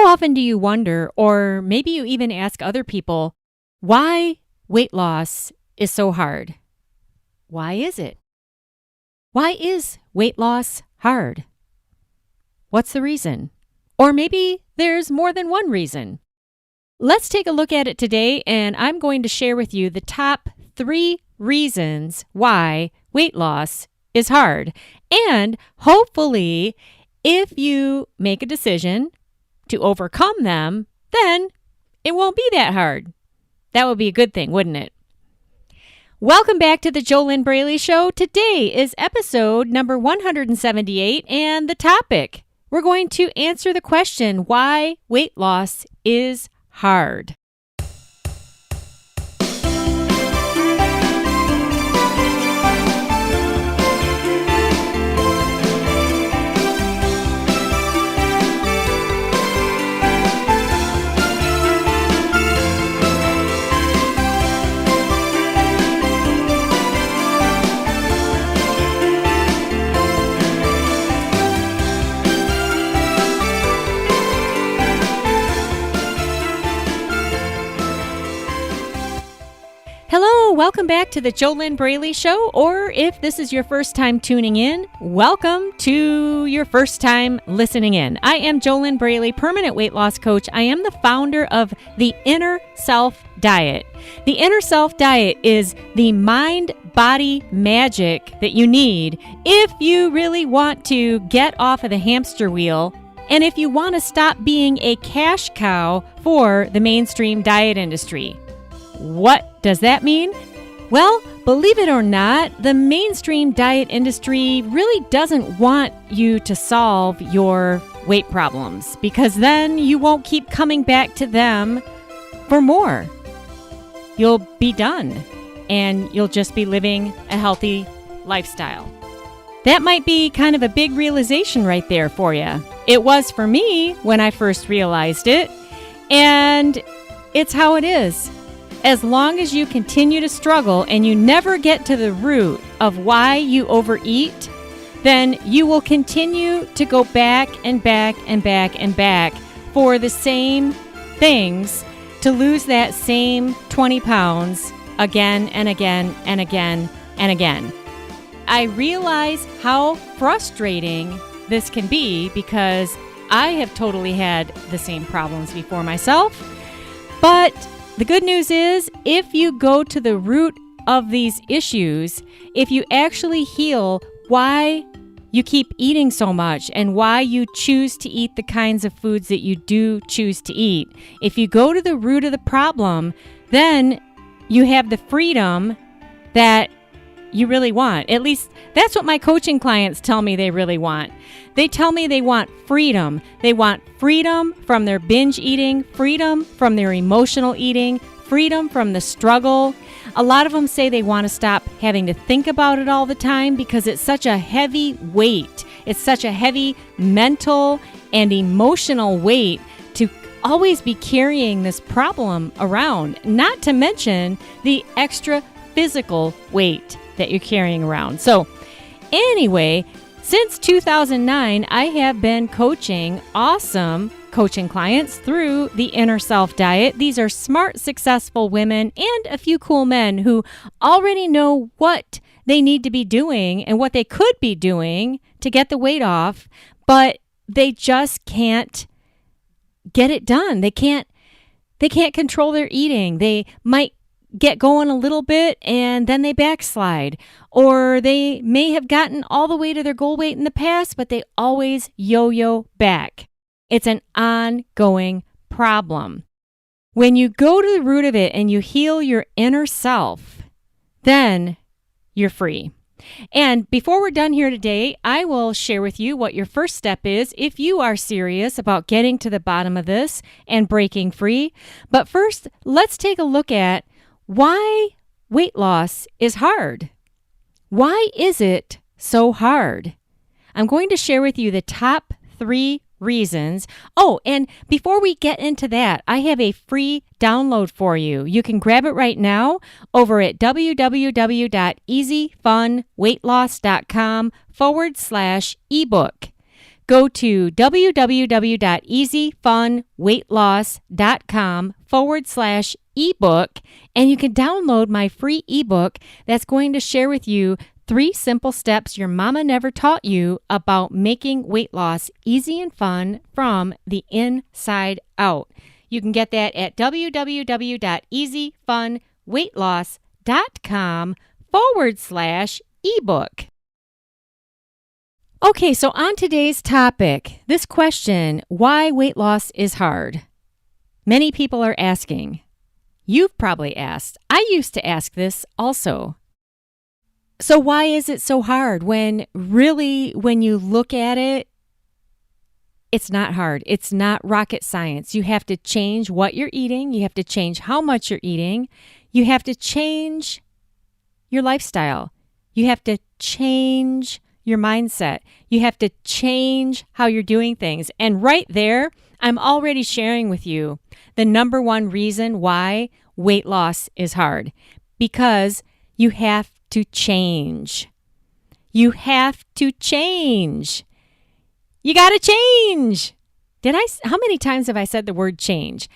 often do you wonder, or maybe you even ask other people, why weight loss is so hard? Why is it? Why is weight loss hard? What's the reason? Or maybe there's more than one reason. Let's take a look at it today, and I'm going to share with you the top 3 reasons why weight loss is hard. And hopefully, if you make a decision to overcome them, then it won't be that hard. That would be a good thing, wouldn't it? Welcome back to the JoLynn Braley Show. Today is episode number 178, and the topic, we're going to answer the question, why weight loss is hard. Hello, welcome back to the JoLynn Braley Show, or if this is your first time tuning in, welcome to your first time listening in. I am JoLynn Braley, permanent weight loss coach. I am the founder of the Inner Self Diet. The Inner Self Diet is the mind-body magic that you need if you really want to get off of the hamster wheel and if you want to stop being a cash cow for the mainstream diet industry. What does that mean? Well, believe it or not, the mainstream diet industry really doesn't want you to solve your weight problems because then you won't keep coming back to them for more. You'll be done and you'll just be living a healthy lifestyle. That might be kind of a big realization right there for you. It was for me when I first realized it, and it's how it is. As long as you continue to struggle and you never get to the root of why you overeat, then you will continue to go back and back and back and back for the same things to lose that same 20 pounds again and again and again and again. I realize how frustrating this can be because I have totally had the same problems before myself, but the good news is, if you go to the root of these issues, if you actually heal why you keep eating so much and why you choose to eat the kinds of foods that you do choose to eat, if you go to the root of the problem, then you have the freedom that you really want. At least that's what my coaching clients tell me they really want. They tell me they want freedom. They want freedom from their binge eating, freedom from their emotional eating, freedom from the struggle. A lot of them say they want to stop having to think about it all the time because it's such a heavy weight. It's such a heavy mental and emotional weight to always be carrying this problem around, not to mention the extra physical weight that you're carrying around. So anyway, since 2009, I have been coaching awesome coaching clients through the Inner Self Diet. These are smart, successful women and a few cool men who already know what they need to be doing and what they could be doing to get the weight off, but they just can't get it done. They can't control their eating. They might get going a little bit and then they backslide, or they may have gotten all the way to their goal weight in the past, but they always yo-yo back. It's an ongoing problem. When you go to the root of it and you heal your inner self, then you're free. And before we're done here today, I will share with you what your first step is if you are serious about getting to the bottom of this and breaking free. But first, let's take a look at why weight loss is hard. Why is it so hard? I'm going to share with you the top 3 reasons. Oh, and before we get into that, I have a free download for you. You can grab it right now over at www.easyfunweightloss.com/ebook. go to www.easyfunweightloss.com/ebook, and you can download my free ebook that's going to share with you 3 simple steps your mama never taught you about making weight loss easy and fun from the inside out. You can get that at www.easyfunweightloss.com/ebook. Okay, so on today's topic, this question, why weight loss is hard. Many people are asking. You've probably asked. I used to ask this also. So why is it so hard when you look at it, it's not hard. It's not rocket science. You have to change what you're eating. You have to change how much you're eating. You have to change your lifestyle. You have to change your mindset. You have to change how you're doing things. And right there, I'm already sharing with you the number one reason why weight loss is hard. Because you have to change. You have to change. You got to change. How many times have I said the word change?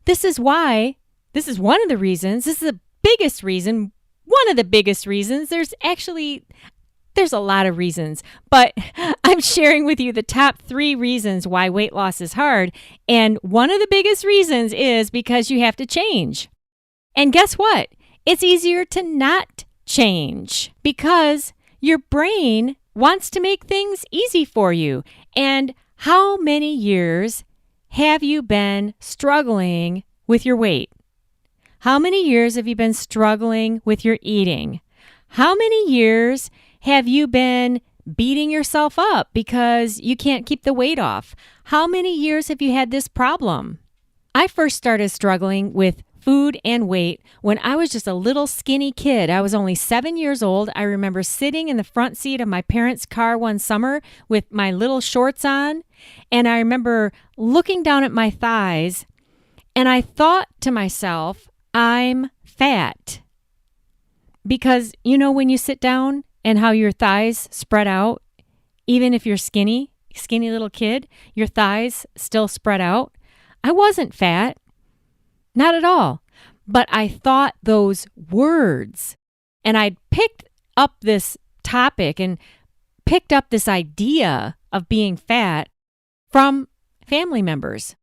This is one of the reasons, this is the biggest reason, one of the biggest reasons. There's a lot of reasons, but I'm sharing with you the top 3 reasons why weight loss is hard. And one of the biggest reasons is because you have to change. And guess what? It's easier to not change because your brain wants to make things easy for you. And how many years have you been struggling with your weight? How many years have you been struggling with your eating? How many years have you been beating yourself up because you can't keep the weight off? How many years have you had this problem? I first started struggling with food and weight when I was just a little skinny kid. I was only 7 years old. I remember sitting in the front seat of my parents' car one summer with my little shorts on, and I remember looking down at my thighs, and I thought to myself, I'm fat. Because you know when you sit down and how your thighs spread out, even if you're skinny little kid, your thighs still spread out. I wasn't fat. Not at all. But I thought those words, and I'd picked up this topic and picked up this idea of being fat from family members.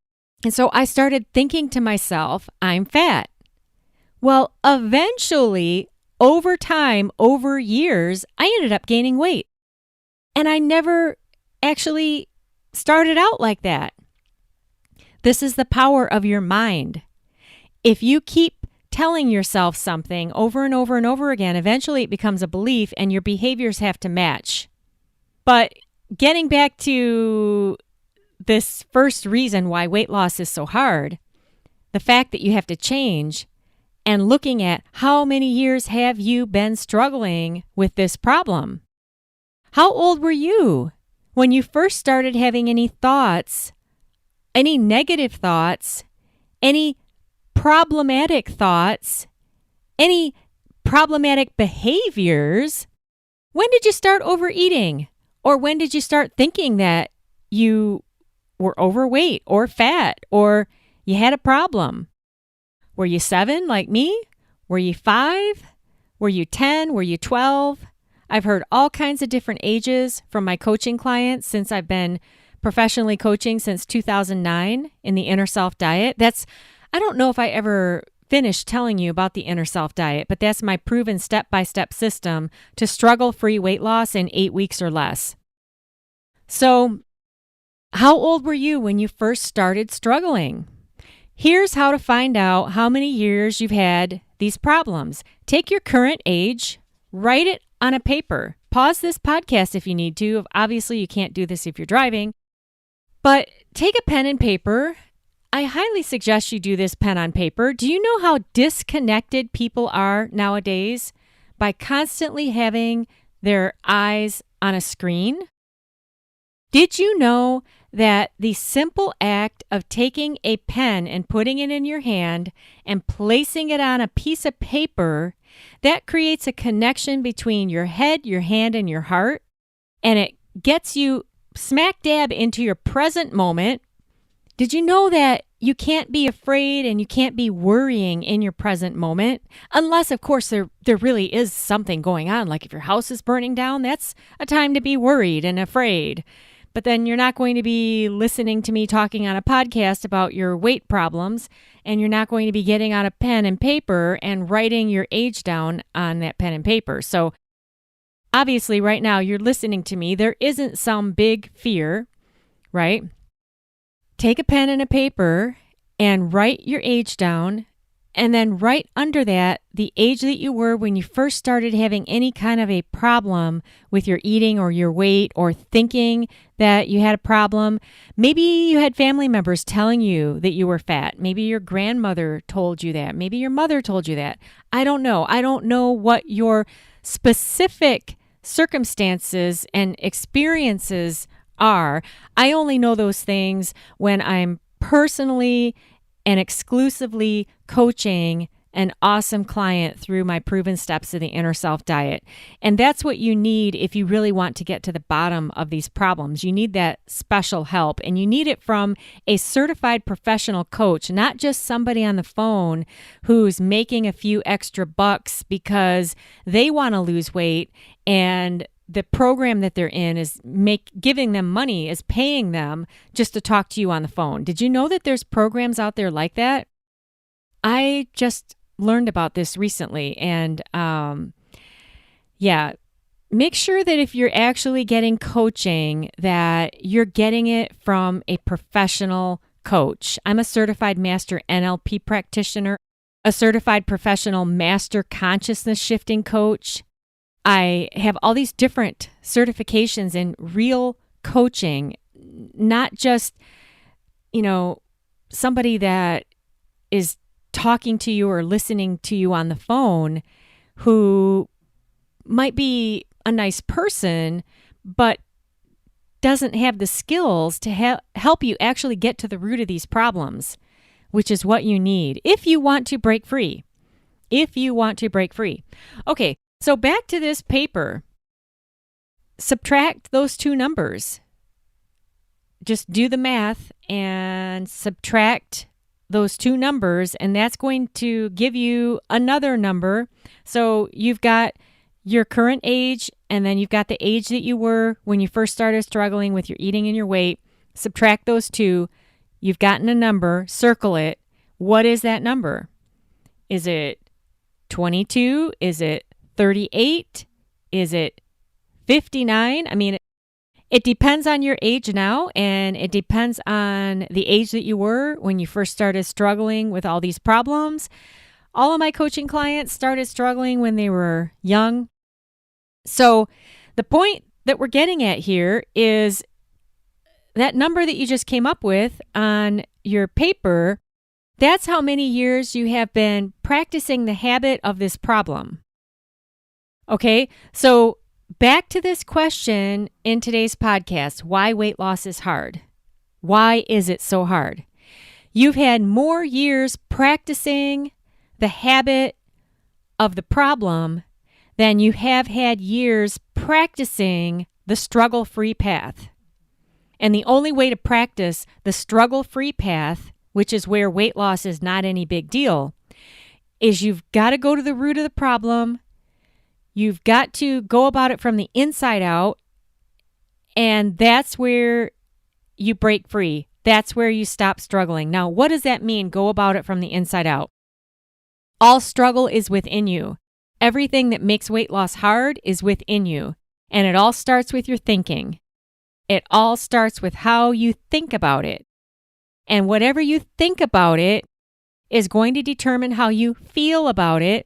And so I started thinking to myself, I'm fat. Well, eventually, over time, over years, I ended up gaining weight. And I never actually started out like that. This is the power of your mind. If you keep telling yourself something over and over and over again, eventually it becomes a belief and your behaviors have to match. But getting back to this first reason why weight loss is so hard, the fact that you have to change and looking at how many years have you been struggling with this problem? How old were you when you first started having any thoughts, any negative thoughts, any problematic thoughts, any problematic behaviors? When did you start overeating? Or when did you start thinking that you were overweight or fat or you had a problem? Were you 7 like me? Were you 5? Were you 10? Were you 12? I've heard all kinds of different ages from my coaching clients since I've been professionally coaching since 2009 in the Inner Self Diet. I don't know if I ever finished telling you about the Inner Self Diet, but that's my proven step-by-step system to struggle-free weight loss in 8 weeks or less. So, how old were you when you first started struggling? Here's how to find out how many years you've had these problems. Take your current age, write it on a paper. Pause this podcast if you need to. Obviously, you can't do this if you're driving. But take a pen and paper. I highly suggest you do this pen on paper. Do you know how disconnected people are nowadays by constantly having their eyes on a screen? Did you know that the simple act of taking a pen and putting it in your hand and placing it on a piece of paper, that creates a connection between your head, your hand, and your heart, and it gets you smack dab into your present moment. Did you know that you can't be afraid and you can't be worrying in your present moment? Unless, of course, there really is something going on. Like if your house is burning down, that's a time to be worried and afraid. But then you're not going to be listening to me talking on a podcast about your weight problems, and you're not going to be getting out a pen and paper and writing your age down on that pen and paper. So obviously right now you're listening to me. There isn't some big fear, right? Take a pen and a paper and write your age down, and then right under that, the age that you were when you first started having any kind of a problem with your eating or your weight or thinking that you had a problem. Maybe you had family members telling you that you were fat. Maybe your grandmother told you that. Maybe your mother told you that. I don't know. I don't know what your specific circumstances and experiences are. I only know those things when I'm personally and exclusively coaching an awesome client through my proven steps of the inner self diet. And that's what you need if you really want to get to the bottom of these problems. You need that special help, and you need it from a certified professional coach, not just somebody on the phone who's making a few extra bucks because they want to lose weight, and the program that they're in is giving them money, is paying them just to talk to you on the phone. Did you know that there's programs out there like that? I just learned about this recently, and make sure that if you're actually getting coaching, that you're getting it from a professional coach. I'm a certified master NLP practitioner, a certified professional master consciousness shifting coach. I have all these different certifications in real coaching, not just, somebody that is talking to you or listening to you on the phone who might be a nice person, but doesn't have the skills to help you actually get to the root of these problems, which is what you need if you want to break free. Okay. So back to this paper. Subtract those two numbers. Just do the math and subtract those two numbers, and that's going to give you another number. So you've got your current age, and then you've got the age that you were when you first started struggling with your eating and your weight. Subtract those two. You've gotten a number. Circle it. What is that number? Is it 22? Is it 38? Is it 59? I mean, it depends on your age now, and it depends on the age that you were when you first started struggling with all these problems. All of my coaching clients started struggling when they were young. So the point that we're getting at here is that number that you just came up with on your paper, that's how many years you have been practicing the habit of this problem. Okay, so back to this question in today's podcast, why weight loss is hard. Why is it so hard? You've had more years practicing the habit of the problem than you have had years practicing the struggle-free path. And the only way to practice the struggle-free path, which is where weight loss is not any big deal, is you've got to go to the root of the problem. You've got to go about it from the inside out, and that's where you break free. That's where you stop struggling. Now, what does that mean, go about it from the inside out? All struggle is within you. Everything that makes weight loss hard is within you, and it all starts with your thinking. It all starts with how you think about it. And whatever you think about it is going to determine how you feel about it.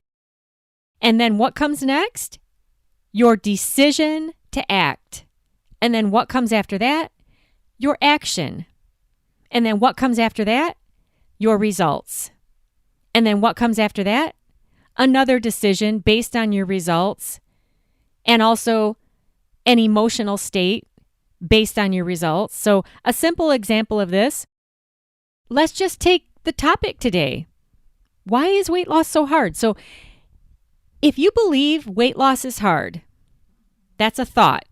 And then what comes next? Your decision to act. And then what comes after that? Your action. And then what comes after that? Your results. And then what comes after that? Another decision based on your results, and also an emotional state based on your results. So a simple example of this, let's just take the topic today. Why is weight loss so hard? So if you believe weight loss is hard, that's a thought.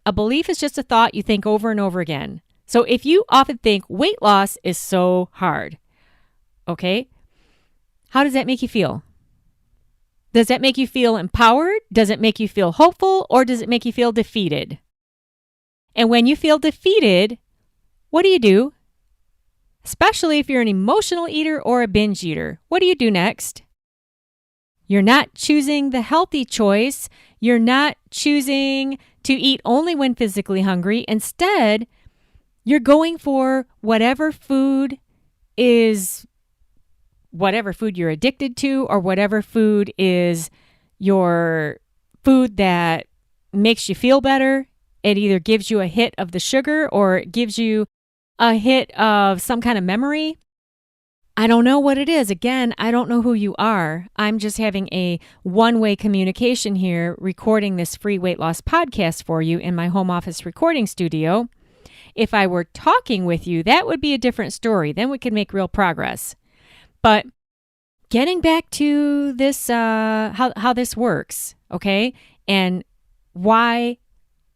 A belief is just a thought you think over and over again. So if you often think weight loss is so hard, okay, how does that make you feel? Does that make you feel empowered? Does it make you feel hopeful? Or does it make you feel defeated? And when you feel defeated, what do? Especially if you're an emotional eater or a binge eater. What do you do next? You're not choosing the healthy choice. You're not choosing to eat only when physically hungry. Instead, you're going for whatever food you're addicted to, or whatever food is your food that makes you feel better. It either gives you a hit of the sugar or it gives you a hit of some kind of memory. I don't know what it is. Again, I don't know who you are. I'm just having a one-way communication here, recording this free weight loss podcast for you in my home office recording studio. If I were talking with you, that would be a different story. Then we could make real progress. But getting back to this, how this works, okay, and why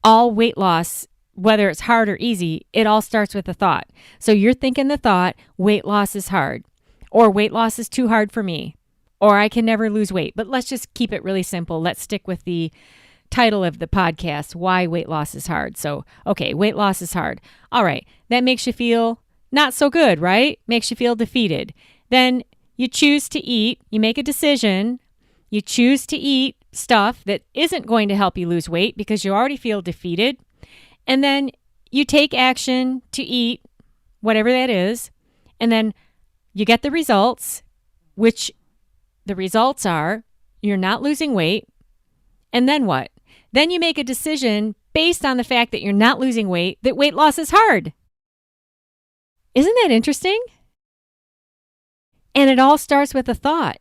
all weight loss, whether it's hard or easy, it all starts with a thought. So you're thinking the thought, weight loss is hard, or weight loss is too hard for me, or I can never lose weight. But let's just keep it really simple. Let's stick with the title of the podcast, why weight loss is hard. So, okay, weight loss is hard. All right, that makes you feel not so good, right? Makes you feel defeated. Then you choose to eat, you make a decision, you choose to eat stuff that isn't going to help you lose weight because you already feel defeated. And then you take action to eat whatever that is. And then you get the results, which the results are you're not losing weight. And then what? Then you make a decision based on the fact that you're not losing weight, that weight loss is hard. Isn't that interesting? And it all starts with a thought.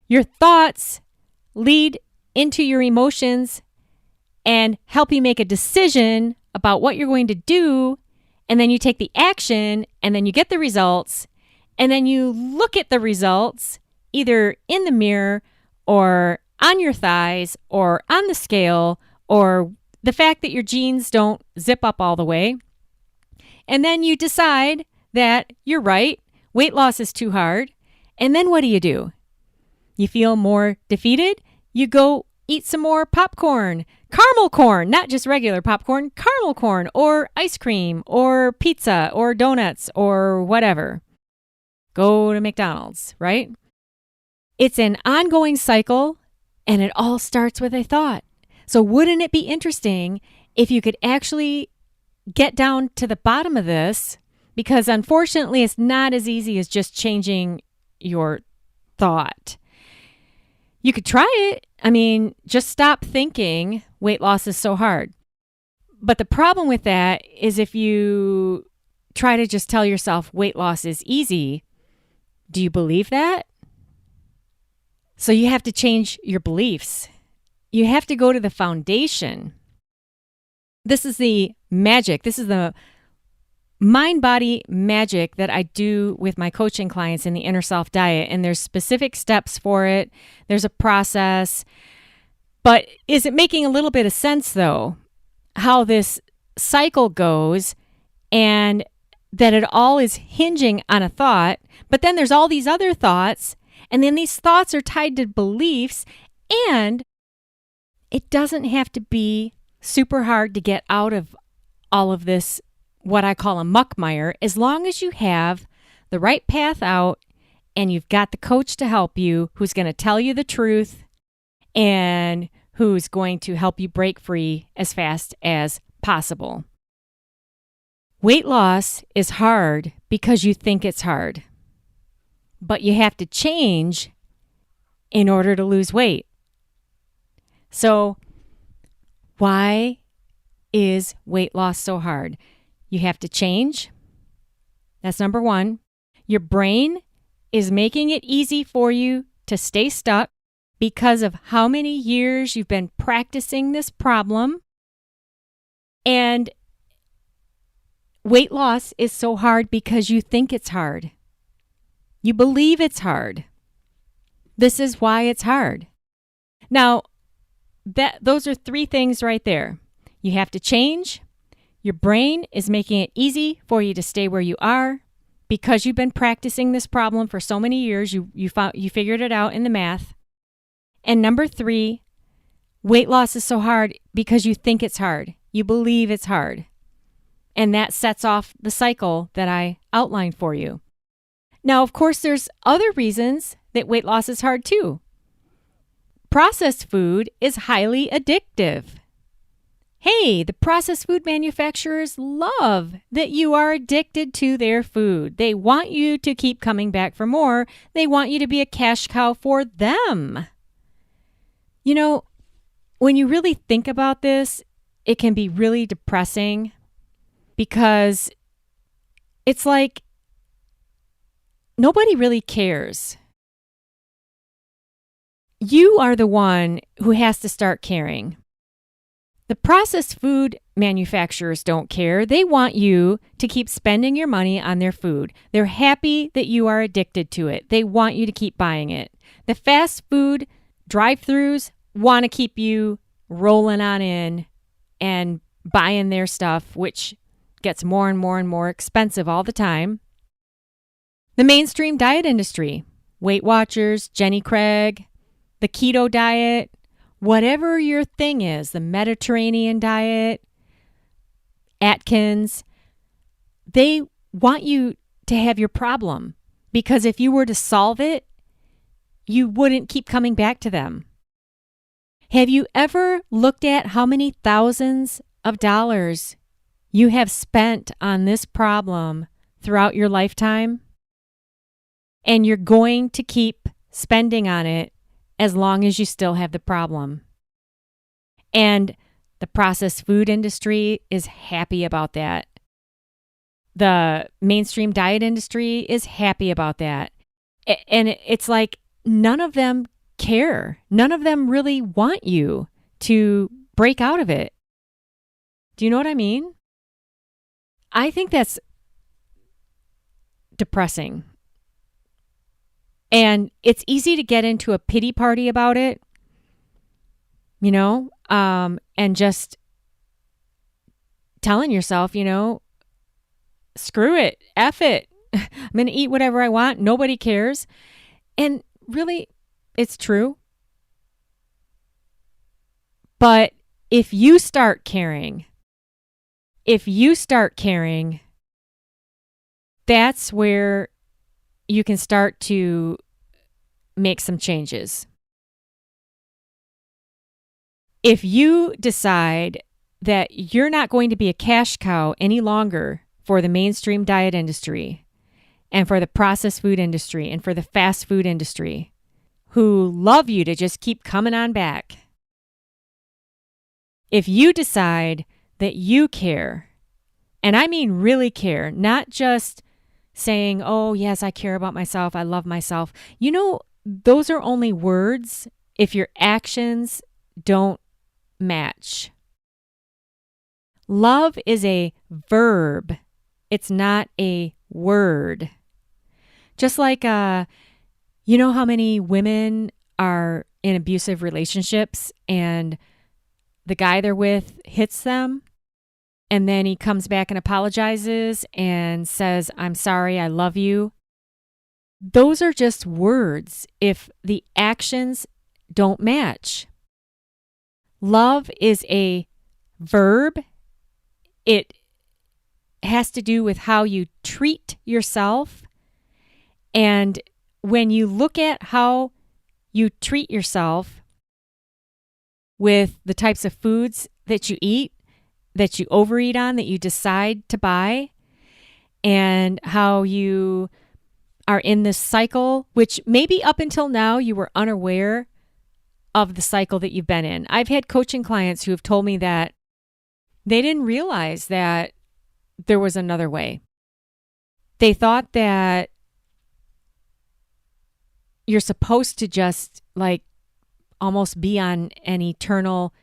Your thoughts lead into your emotions and help you make a decision about what you're going to do. And then you take the action and then you get the results. And then you look at the results either in the mirror or on your thighs or on the scale or the fact that your jeans don't zip up all the way. And then you decide that you're right. Weight loss is too hard. And then what do? You feel more defeated? You go eat some more popcorn, caramel corn, not just regular popcorn, caramel corn, or ice cream, or pizza, or donuts, or whatever. Go to McDonald's, right? It's an ongoing cycle, and it all starts with a thought. So wouldn't it be interesting if you could actually get down to the bottom of this? Because unfortunately, it's not as easy as just changing your thought. You could try it. I mean, just stop thinking weight loss is so hard. But the problem with that is if you try to just tell yourself weight loss is easy, do you believe that? So you have to change your beliefs. You have to go to the foundation. This is the magic. This is the mind-body magic that I do with my coaching clients in the Inner Self Diet. And there's specific steps for it. There's a process. But is it making a little bit of sense, though, how this cycle goes and that it all is hinging on a thought, but then there's all these other thoughts, and then these thoughts are tied to beliefs, and it doesn't have to be super hard to get out of all of this, what I call a muckmire, as long as you have the right path out and you've got the coach to help you who's going to tell you the truth and who's going to help you break free as fast as possible. Weight loss is hard because you think it's hard, but you have to change in order to lose weight. So why is weight loss so hard? You have to change. That's number one. Your brain is making it easy for you to stay stuck because of how many years you've been practicing this problem. And weight loss is so hard because you think it's hard. You believe it's hard. This is why it's hard. Now, those are three things right there. You have to change. Your brain is making it easy for you to stay where you are because you've been practicing this problem for so many years. You figured it out in the math. And number 3, weight loss is so hard because you think it's hard. You believe it's hard. And that sets off the cycle that I outlined for you. Now, of course, there's other reasons that weight loss is hard too. Processed food is highly addictive. Hey, the processed food manufacturers love that you are addicted to their food. They want you to keep coming back for more. They want you to be a cash cow for them. You know, when you really think about this, it can be really depressing because it's like nobody really cares. You are the one who has to start caring. The processed food manufacturers don't care. They want you to keep spending your money on their food. They're happy that you are addicted to it. They want you to keep buying it. The fast food drive-thrus want to keep you rolling on in and buying their stuff, which gets more and more and more expensive all the time. The mainstream diet industry, Weight Watchers, Jenny Craig, the keto diet, whatever your thing is, the Mediterranean diet, Atkins, they want you to have your problem because if you were to solve it, you wouldn't keep coming back to them. Have you ever looked at how many thousands of dollars you have spent on this problem throughout your lifetime? And you're going to keep spending on it as long as you still have the problem. And the processed food industry is happy about that. The mainstream diet industry is happy about that. And it's like none of them care. None of them really want you to break out of it. Do you know what I mean? I think that's depressing. And it's easy to get into a pity party about it, you know, and just telling yourself, you know, screw it, F it. I'm going to eat whatever I want. Nobody cares. And really, it's true. But if you start caring, that's where you can start to make some changes. If you decide that you're not going to be a cash cow any longer for the mainstream diet industry and for the processed food industry and for the fast food industry who love you to just keep coming on back, if you decide that you care, and I mean really care, not just saying, oh, yes, I care about myself, I love myself. You know, those are only words if your actions don't match. Love is a verb. It's not a word. Just like, you know how many women are in abusive relationships and the guy they're with hits them? And then he comes back and apologizes and says, I'm sorry, I love you. Those are just words if the actions don't match. Love is a verb. It has to do with how you treat yourself. And when you look at how you treat yourself with the types of foods that you eat, that you overeat on, that you decide to buy, and how you are in this cycle, which maybe up until now you were unaware of the cycle that you've been in. I've had coaching clients who have told me that they didn't realize that there was another way. They thought that you're supposed to just like almost be on an eternal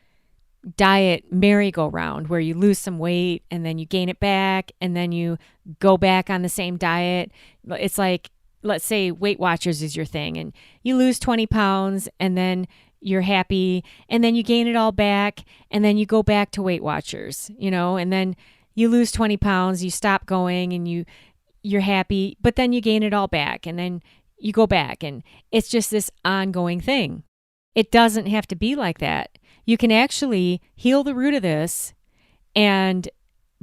diet merry-go-round where you lose some weight and then you gain it back and then you go back on the same diet. It's like, let's say Weight Watchers is your thing and you lose 20 pounds and then you're happy, and then you gain it all back, and then you go back to Weight Watchers, and then you lose 20 pounds, you stop going, and you're happy, but then you gain it all back, and then you go back, and it's just this ongoing thing. It doesn't have to be like that. You can actually heal the root of this and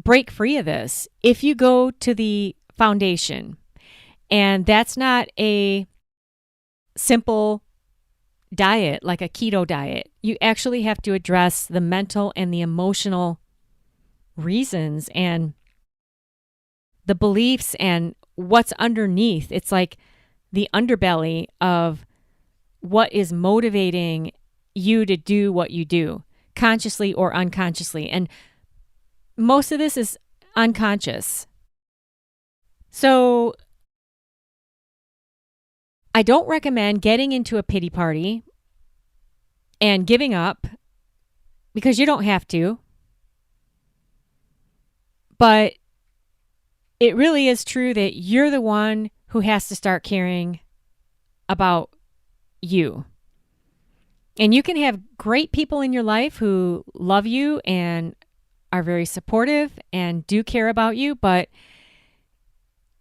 break free of this if you go to the foundation. And that's not a simple diet like a keto diet. You actually have to address the mental and the emotional reasons and the beliefs and what's underneath. It's like the underbelly of what is motivating you to do what you do, consciously or unconsciously. And most of this is unconscious. So I don't recommend getting into a pity party and giving up, because you don't have to. But it really is true that you're the one who has to start caring about you. And you can have great people in your life who love you and are very supportive and do care about you, but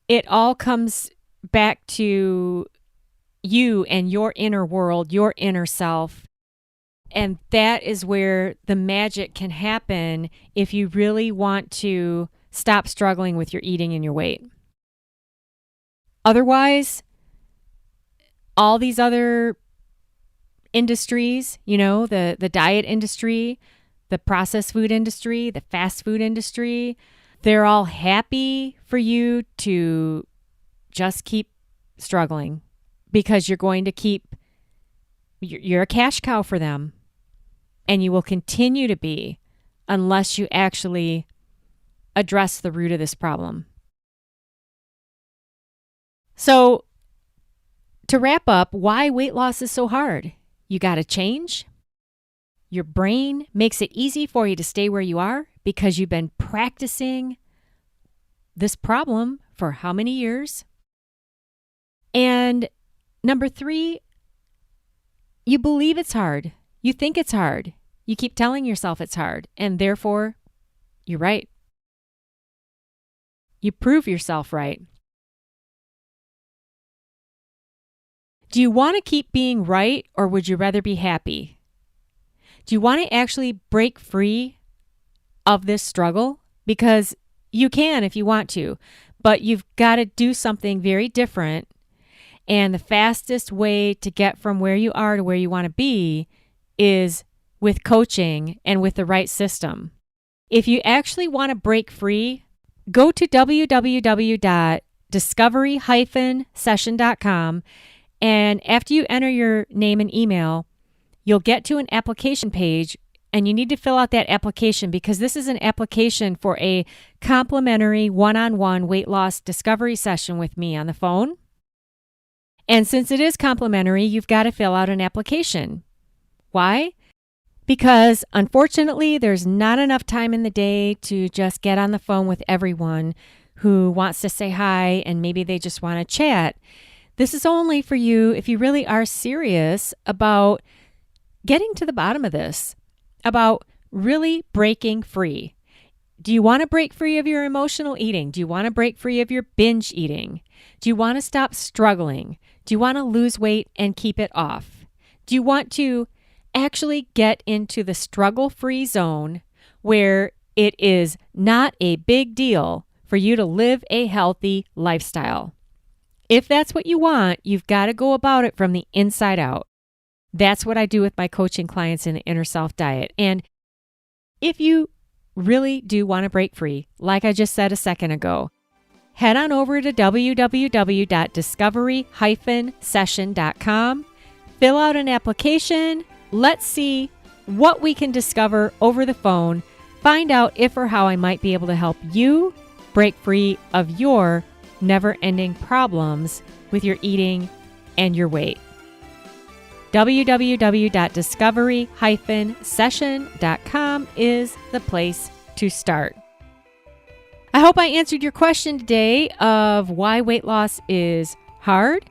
it all comes back to you and your inner world, your inner self. And that is where the magic can happen if you really want to stop struggling with your eating and your weight. Otherwise, all these other industries, the diet industry, the processed food industry, the fast food industry, they're all happy for you to just keep struggling, because you're going to you're a cash cow for them, and you will continue to be unless you actually address the root of this problem. So, to wrap up, why weight loss is so hard? You got to change. Your brain makes it easy for you to stay where you are because you've been practicing this problem for how many years? And number 3, you believe it's hard. You think it's hard. You keep telling yourself it's hard, and therefore, you're right. You prove yourself right. Do you want to keep being right, or would you rather be happy? Do you want to actually break free of this struggle? Because you can if you want to, but you've got to do something very different. And the fastest way to get from where you are to where you want to be is with coaching and with the right system. If you actually want to break free, go to www.discovery-session.com, and after you enter your name and email, you'll get to an application page, and you need to fill out that application, because this is an application for a complimentary one-on-one weight loss discovery session with me on the phone. And since it is complimentary, you've got to fill out an application. Why? Because unfortunately, there's not enough time in the day to just get on the phone with everyone who wants to say hi, and maybe they just want to chat. This is only for you if you really are serious about getting to the bottom of this, about really breaking free. Do you want to break free of your emotional eating? Do you want to break free of your binge eating? Do you want to stop struggling? Do you want to lose weight and keep it off? Do you want to actually get into the struggle-free zone where it is not a big deal for you to live a healthy lifestyle? If that's what you want, you've got to go about it from the inside out. That's what I do with my coaching clients in the Inner Self Diet. And if you really do want to break free, like I just said a second ago, head on over to www.discovery-session.com, fill out an application. Let's see what we can discover over the phone. Find out if or how I might be able to help you break free of your never-ending problems with your eating and your weight. www.discovery-session.com is the place to start. I hope I answered your question today of why weight loss is hard.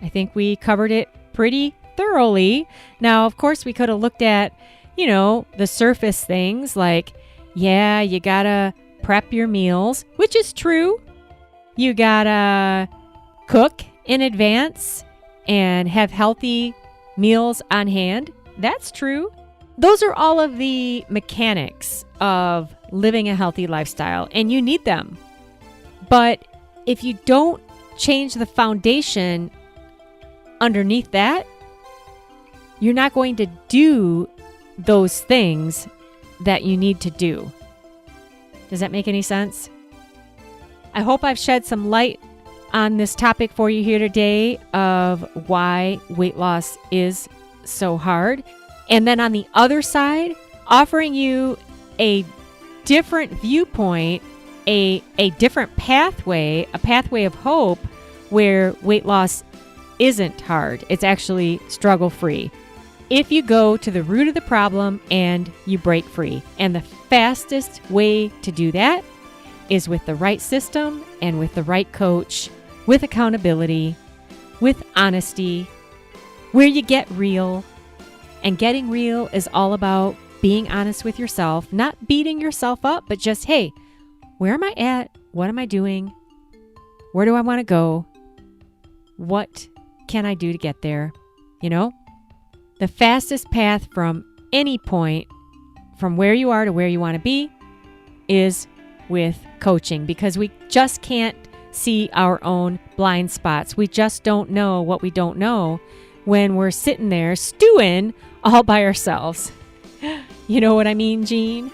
I think we covered it pretty thoroughly. Now, of course, we could have looked at, the surface things like, yeah, you gotta prep your meals, which is true. You gotta cook in advance and have healthy meals on hand. That's true. Those are all of the mechanics of living a healthy lifestyle, and you need them. But if you don't change the foundation underneath that, you're not going to do those things that you need to do. Does that make any sense? I hope I've shed some light on this topic for you here today of why weight loss is so hard. And then on the other side, offering you a different viewpoint, a different pathway, a pathway of hope where weight loss isn't hard. It's actually struggle-free. If you go to the root of the problem and you break free. And the fastest way to do that is with the right system and with the right coach, with accountability, with honesty, where you get real. And getting real is all about being honest with yourself, not beating yourself up, but just, hey, where am I at? What am I doing? Where do I want to go? What can I do to get there? The fastest path from any point, from where you are to where you want to be, is with coaching, because we just can't see our own blind spots. We just don't know what we don't know when we're sitting there stewing all by ourselves. You know what I mean, Jean?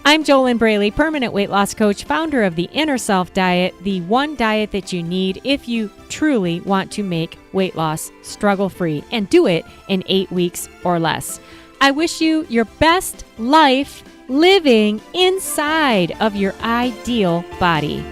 I'm JoLynn Braley, permanent weight loss coach, founder of the Inner Self Diet, the one diet that you need if you truly want to make weight loss struggle-free and do it in 8 weeks or less. I wish you your best life living inside of your ideal body.